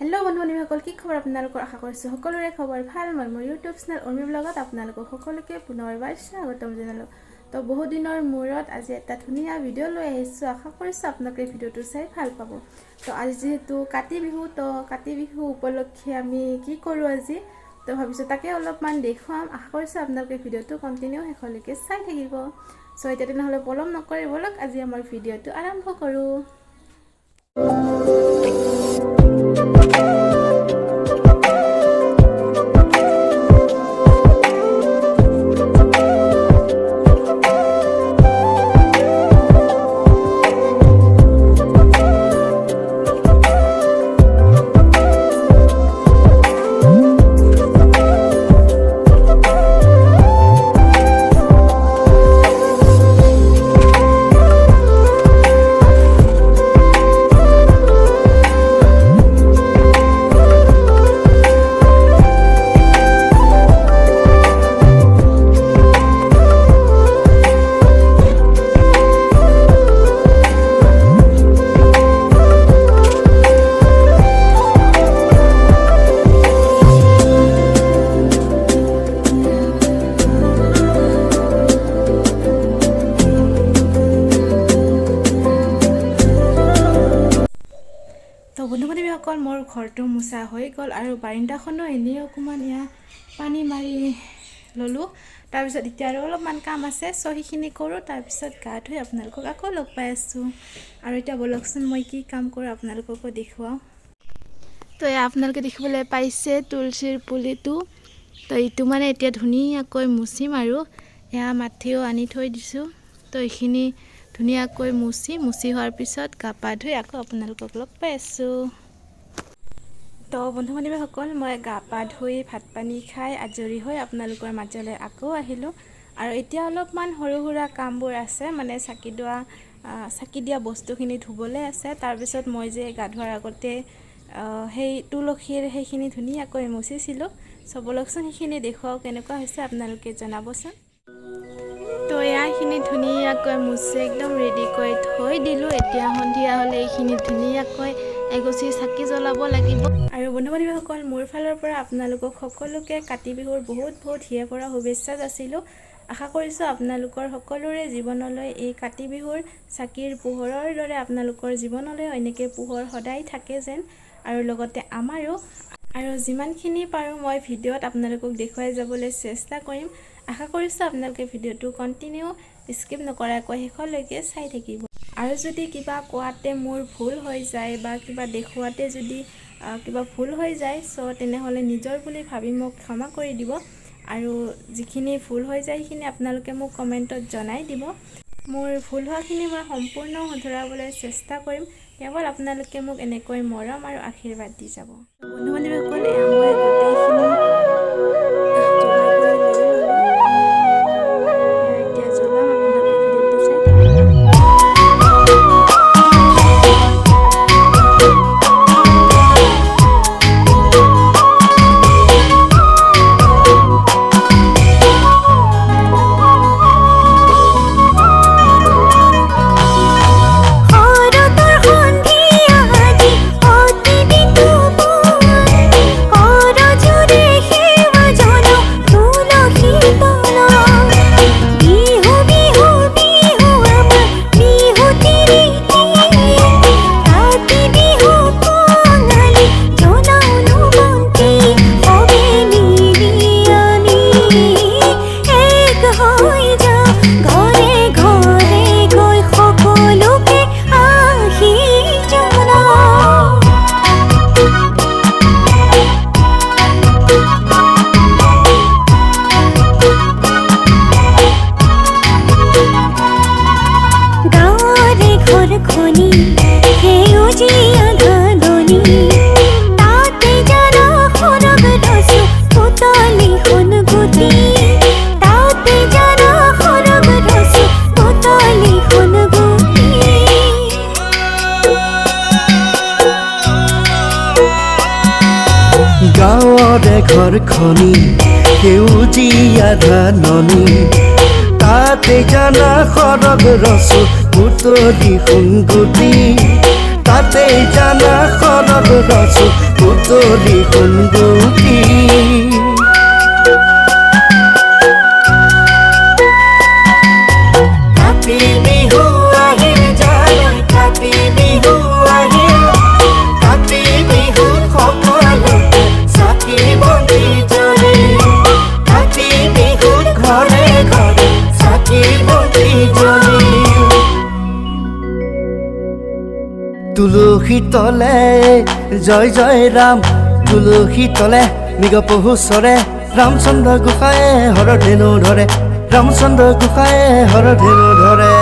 Hello' বন্ধু-বান্ধৱীসকল, কি খবৰ আপোনালোকৰ? আশা কৰিছোঁ সকলোৰে খবৰ ভাল। মই মোৰ ইউটিউব চেনেল উৰ্মি ব্লগত আপোনালোকক সকলোকে পুনৰবাৰ স্বাগতম জনালোঁ। তো বহুত দিনৰ মূৰত আজি এটা ধুনীয়া ভিডিঅ' লৈ আহিছোঁ। আশা কৰিছোঁ আপোনালোকে ভিডিঅ'টো চাই ভাল পাব। তো আজি যিহেতু কাতি বিহু, তো কাতি বিহু উপলক্ষে আমি কি কৰোঁ আজি, তো ভাবিছোঁ তাকে অলপমান দেখুৱাম। আশা কৰিছোঁ আপোনালোকে ভিডিঅ'টো কণ্টিনিউ শেষলৈকে চাই থাকিব। চ' এতিয়া তেনেহ'লে পলম নকৰি ব'লক আজি আমাৰ ভিডিঅ'টো আৰম্ভ কৰোঁ। তো বন্ধু-বান্ধৱীসকল, মোৰ ঘৰটো মোচা হৈ গ'ল আৰু বাৰিন্দাখনো এনেই অকণমান পানী মাৰি ল'লোঁ। তাৰপিছত এতিয়া আৰু অলপমান কাম আছে, চ' সেইখিনি কৰোঁ। তাৰপিছত গা ধুই আপোনালোকক আকৌ লগ পাই আছোঁ। আৰু এতিয়া ব'লকচোন মই কি কাম কৰোঁ আপোনালোককো দেখুৱাওঁ। তো আপোনালোকে দেখিবলৈ পাইছে তুলসীৰ পুলিটো। তো এইটো মানে এতিয়া ধুনীয়াকৈ মুচিম আৰু মাটিও আনি থৈ দিছোঁ। তো এইখিনি ধুনীয়াকৈ মুচি হোৱাৰ পিছত গা পা ধুই আকৌ আপোনালোকক লগ পাই আছোঁ। তো বন্ধু-বান্ধৱীসকল, মই গা পা ধুই ভাত পানী খাই আজৰি হৈ আপোনালোকৰ মাজলৈ আকৌ আহিলোঁ। আৰু এতিয়া অলপমান সৰু সুৰা কামবোৰ আছে, মানে চাকি দিয়া বস্তুখিনি ধুবলৈ আছে। তাৰপিছত মই যে গা ধোৱাৰ আগতে সেই তুলসীৰ সেইখিনি ধুনীয়াকৈ মুচিছিলোঁ। চ' ব'লকচোন সেইখিনি দেখুৱাওঁ, কেনেকুৱা হৈছে আপোনালোকে জনাবচোন। তো এইখিনি ধুনীয়াকৈ মুচি একদম ৰেডি কৰি থৈ দিলোঁ। এতিয়া সন্ধিয়া হ'লে এইখিনি ধুনীয়াকৈ এগছি চাকি জ্বলাব লাগিব। আৰু বন্ধু-বান্ধৱীসকল, মোৰ ফালৰ পৰা আপোনালোকক সকলোকে কাতি বিহুৰ বহুত হিয়ে পৰা শুভেচ্ছা যাচিলোঁ। আশা কৰিছোঁ আপোনালোকৰ সকলোৰে জীৱনলৈ এই কাতি বিহুৰ চাকিৰ পোহৰৰ দৰে আপোনালোকৰ জীৱনলৈ এনেকৈ পোহৰ সদায় থাকে যেন, আৰু লগতে আমাৰো। আৰু যিমানখিনি পাৰোঁ মই ভিডিঅ'ত আপোনালোকক দেখুৱাই যাবলৈ চেষ্টা কৰিম। আশা কৰিছোঁ আপোনালোকে ভিডিঅ'টো কণ্টিনিউ স্কিপ নকৰাকৈ শেষলৈকে চাই থাকিব। আৰু যদি কিবা কোৱাতে মোৰ ভুল হৈ যায় বা কিবা দেখুৱাতে যদি কিবা ভুল হৈ যায়, চ' তেনেহ'লে নিজৰ বুলি ভাবি মোক ক্ষমা কৰি দিব। আৰু যিখিনি ভুল হৈ যায় সেইখিনি আপোনালোকে মোক কমেণ্টত জনাই দিব। মোৰ ভুল হোৱাখিনি মই সম্পূৰ্ণ শুধৰাবলৈ চেষ্টা কৰিম। কেৱল আপোনালোকে মোক এনেকৈ মৰম আৰু আশীৰ্বাদ দি যাব। বন্ধু-বান্ধৱীসকল, মই গোটেইখিনি যোগাৰ কৰি লৈ ল'লোঁ। এতিয়া জ্বলাম, আপোনালোকে ভিডিঅ'টো চাই থাকিব। গাঁৱৰে ঘৰখনি সেউজীয়া ধাননি, তাতে জানা সৰগ ৰচো পুতলি সোণগুটি, তাতে জানা খনত ৰচো পুতলি সোণগুটি কাতি বিহু আহিল জানৈ কাতি বিহু আহিল কাতি বিহুত সকলোতে চাকি বন্তি জ্বলে কাতি বিহুত ঘৰে ঘৰে চাকি বন্তি জ্বলে তুলসী তলে জয় জয় ৰাম তুলসী তলে মৃগ পহু চৰে ৰামচন্দ্ৰ গোসাঁয়ে হৰধেনু ধৰে ৰামচন্দ্ৰ গোসাঁয়ে হৰধেনু ধৰে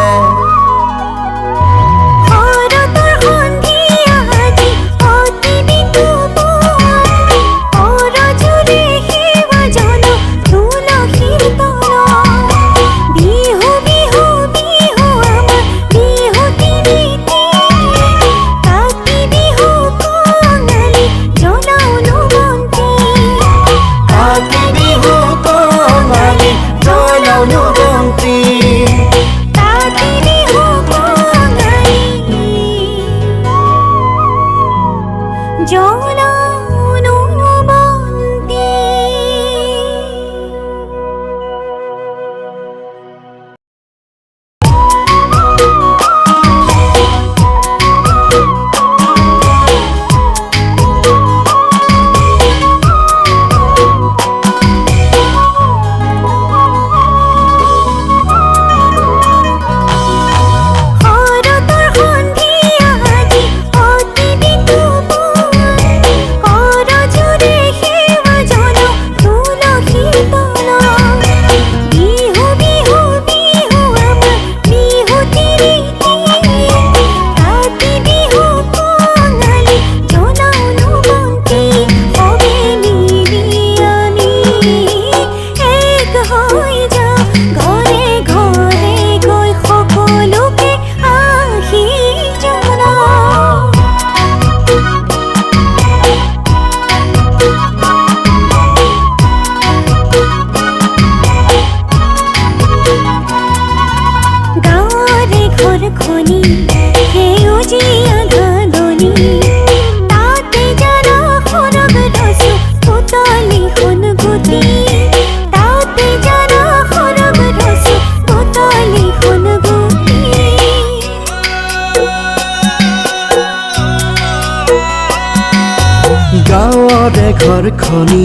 গাঁৱৰে ঘৰখনি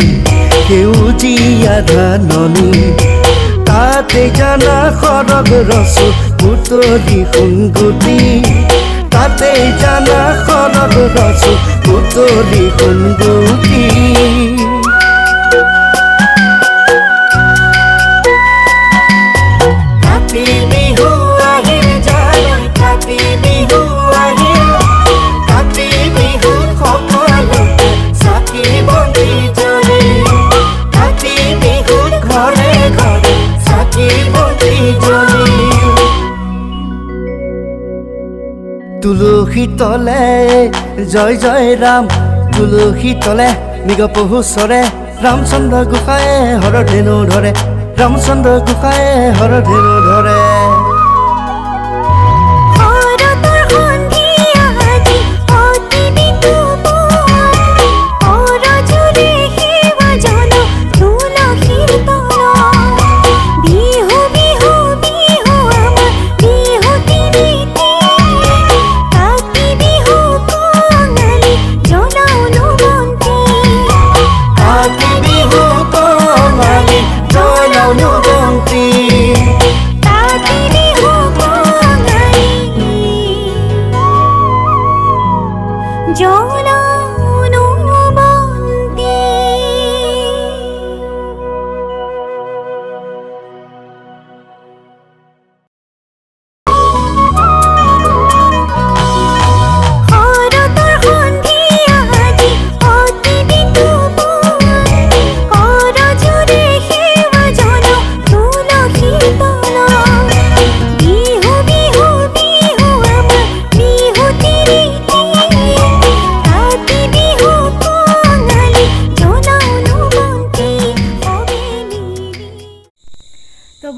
সেউজীয়া ধাননি তাতে জানা সৰগ ৰচো পুতলি সোণগুটি তাতে জানা সৰগ ৰচো পুতলি সোণগুটি কাতি বিহু আহিল জানৈ কাতি বিহু আহিল কাতি বিহুত সকলোতে চাকি বন্তি জ্বলে কাতি বিহুত ঘৰে ঘৰে চাকি বন্তি জ্বলে তুলসী তলে জয় জয় ৰাম তুলসী তলে মৃগ পহু চৰে ৰামচন্দ্ৰ গোসাঁয়ে হৰধেনু ধৰে ৰামচন্দ্ৰ গোসাঁয়ে হৰধেনু ধৰে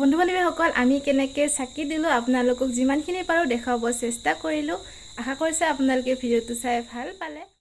বন্ধু বান্ধৱীসকল আমি কেনেকৈ চাকি দিলোঁ আপোনালোকক যিমানখিনি পাৰোঁ দেখাব চেষ্টা কৰিলোঁ। আশা কৰিছোঁ আপোনালোকে ভিডিঅ'টো চাই ভাল পালে।